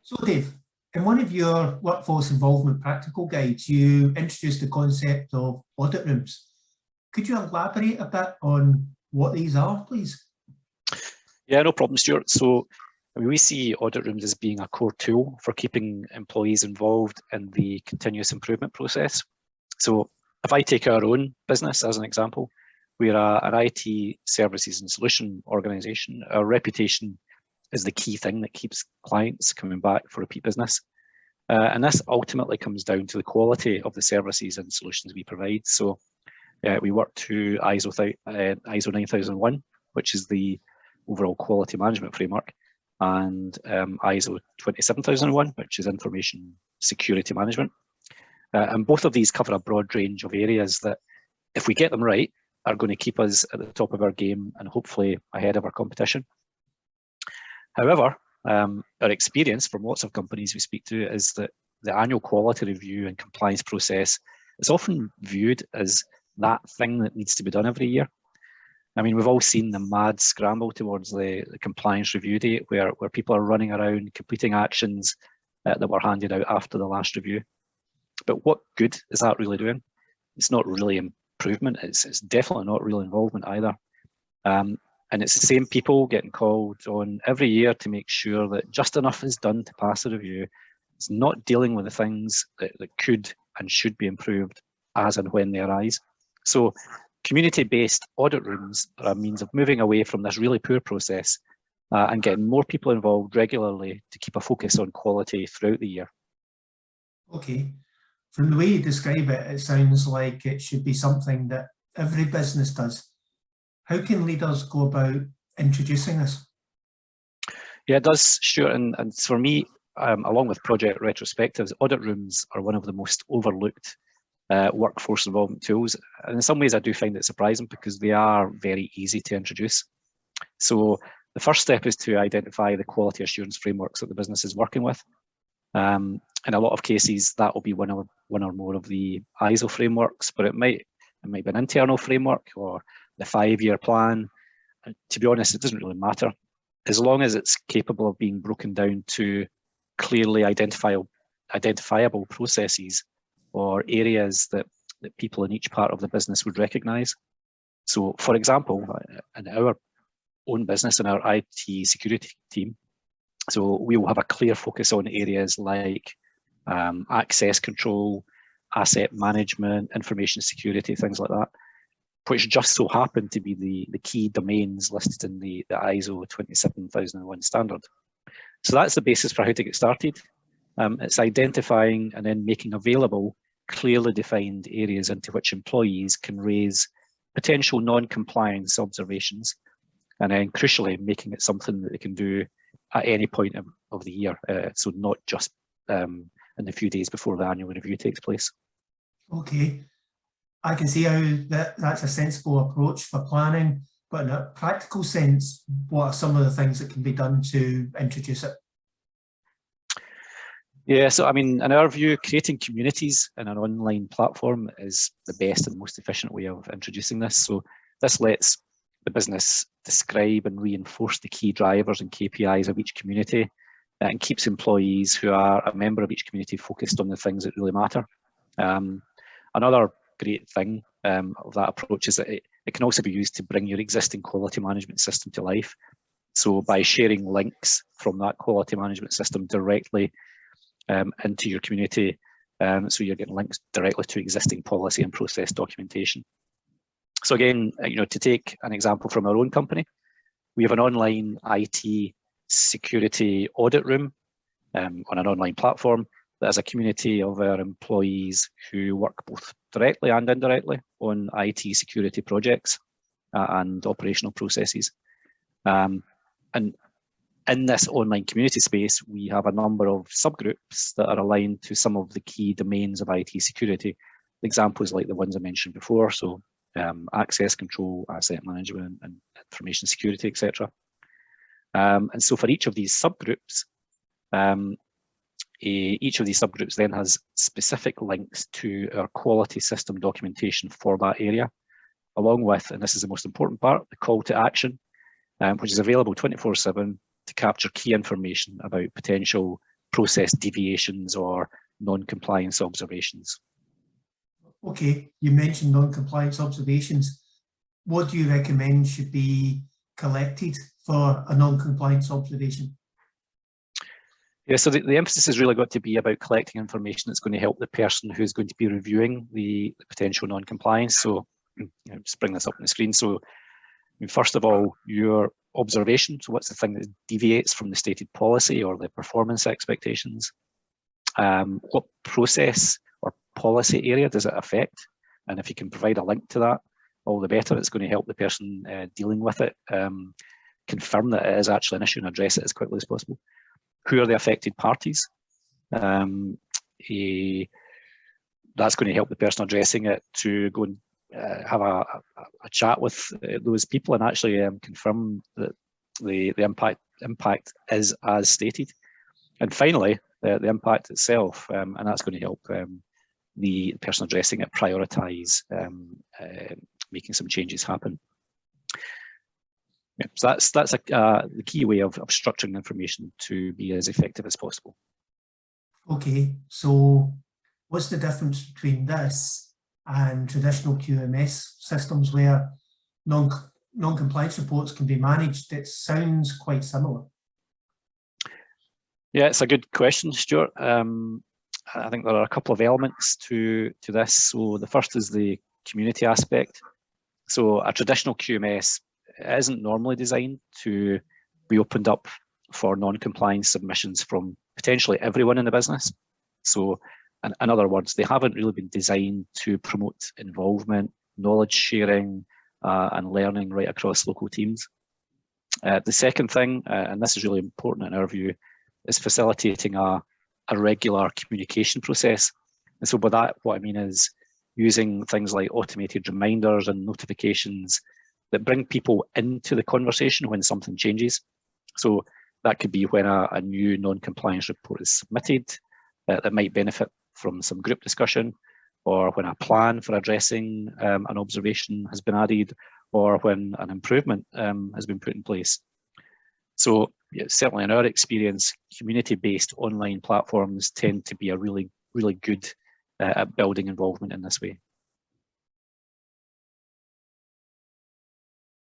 So Dave, in one of your workforce involvement practical guides, you introduced the concept of audit rooms. Could you elaborate a bit on what these are, please? Yeah, no problem, Stuart. So we see audit rooms as being a core tool for keeping employees involved in the continuous improvement process. So if I take our own business as an example, we're an IT services and solution organisation. Our reputation is the key thing that keeps clients coming back for repeat business. And this ultimately comes down to the quality of the services and solutions we provide. So we work to ISO 9001, which is the overall quality management framework, and ISO 27001, which is information security management. And both of these cover a broad range of areas that, if we get them right, are going to keep us at the top of our game and hopefully ahead of our competition. However, our experience from lots of companies we speak to is that the annual quality review and compliance process is often viewed as that thing that needs to be done every year. I mean, we've all seen the mad scramble towards the compliance review date where people are running around completing actions that were handed out after the last review. But what good is that really doing? It's not really improvement. It's definitely not real involvement either. And it's the same people getting called on every year to make sure that just enough is done to pass the review. It's not dealing with the things that could and should be improved as and when they arise. So community-based audit rooms are a means of moving away from this really poor process and getting more people involved regularly to keep a focus on quality throughout the year. Okay. From the way you describe it, it sounds like it should be something that every business does. How can leaders go about introducing this? Yeah, it does, Stuart. And for me, along with project retrospectives, audit rooms are one of the most overlooked workforce involvement tools. And in some ways, I do find it surprising because they are very easy to introduce. So the first step is to identify the quality assurance frameworks that the business is working with. In a lot of cases, that will be one or more of the ISO frameworks, but it might be an internal framework or the 5-year plan. And to be honest, it doesn't really matter. As long as it's capable of being broken down to clearly identifiable processes or areas that people in each part of the business would recognise. So, for example, in our own business, in our IT security team, so we will have a clear focus on areas like access control, asset management, information security, things like that, which just so happen to be the key domains listed in the ISO 27001 standard. So that's the basis for how to get started. It's identifying and then making available clearly defined areas into which employees can raise potential non-compliance observations, and then crucially making it something that they can do at any point of the year, so not just in the few days before the annual review takes place. Okay. I can see how that's a sensible approach for planning, but in a practical sense, what are some of the things that can be done to introduce it? Yeah, so I mean, in our view, creating communities in an online platform is the best and most efficient way of introducing this. So this lets the business describe and reinforce the key drivers and KPIs of each community and keeps employees who are a member of each community focused on the things that really matter. Another great thing of that approach is that it can also be used to bring your existing quality management system to life. So by sharing links from that quality management system directly into your community, so you're getting links directly to existing policy and process documentation. So again, to take an example from our own company, we have an online IT security audit room on an online platform that has a community of our employees who work both directly and indirectly on IT security projects and operational processes. And in this online community space, we have a number of subgroups that are aligned to some of the key domains of IT security. Examples like the ones I mentioned before, so access control, asset management, and information security, etc. And so for each of these subgroups, then has specific links to our quality system documentation for that area, along with, and this is the most important part, the call to action, which is available 24/7 to capture key information about potential process deviations or non-compliance observations. Okay, you mentioned non-compliance observations. What do you recommend should be collected for a non-compliance observation? Yeah, so the emphasis has really got to be about collecting information that's going to help the person who's going to be reviewing the potential non-compliance. So just bring this up on the screen. So first of all, your observation. So what's the thing that deviates from the stated policy or the performance expectations? What process or policy area does it affect? And if you can provide a link to that, all the better. It's going to help the person dealing with it confirm that it is actually an issue and address it as quickly as possible. Who are the affected parties? That's going to help the person addressing it to go and have a chat with those people and actually confirm that the impact is as stated. And finally, the impact itself, and that's going to help the person addressing it prioritise making some changes happen. Yeah, so that's the key way of structuring information to be as effective as possible. Okay, so what's the difference between this and traditional QMS systems where non-compliance reports can be managed? It sounds quite similar. Yeah, it's a good question, Stuart. I think there are a couple of elements to this. So the first is the community aspect. So a traditional QMS isn't normally designed to be opened up for non-compliance submissions from potentially everyone in the business. So in other words, they haven't really been designed to promote involvement, knowledge sharing, and learning right across local teams. The second thing, and this is really important in our view, is facilitating a regular communication process. And so by that, what I mean is using things like automated reminders and notifications that bring people into the conversation when something changes. So that could be when a new non-compliance report is submitted that might benefit from some group discussion, or when a plan for addressing an observation has been added, or when an improvement has been put in place. So yeah, certainly in our experience, community-based online platforms tend to be a really good at building involvement in this way.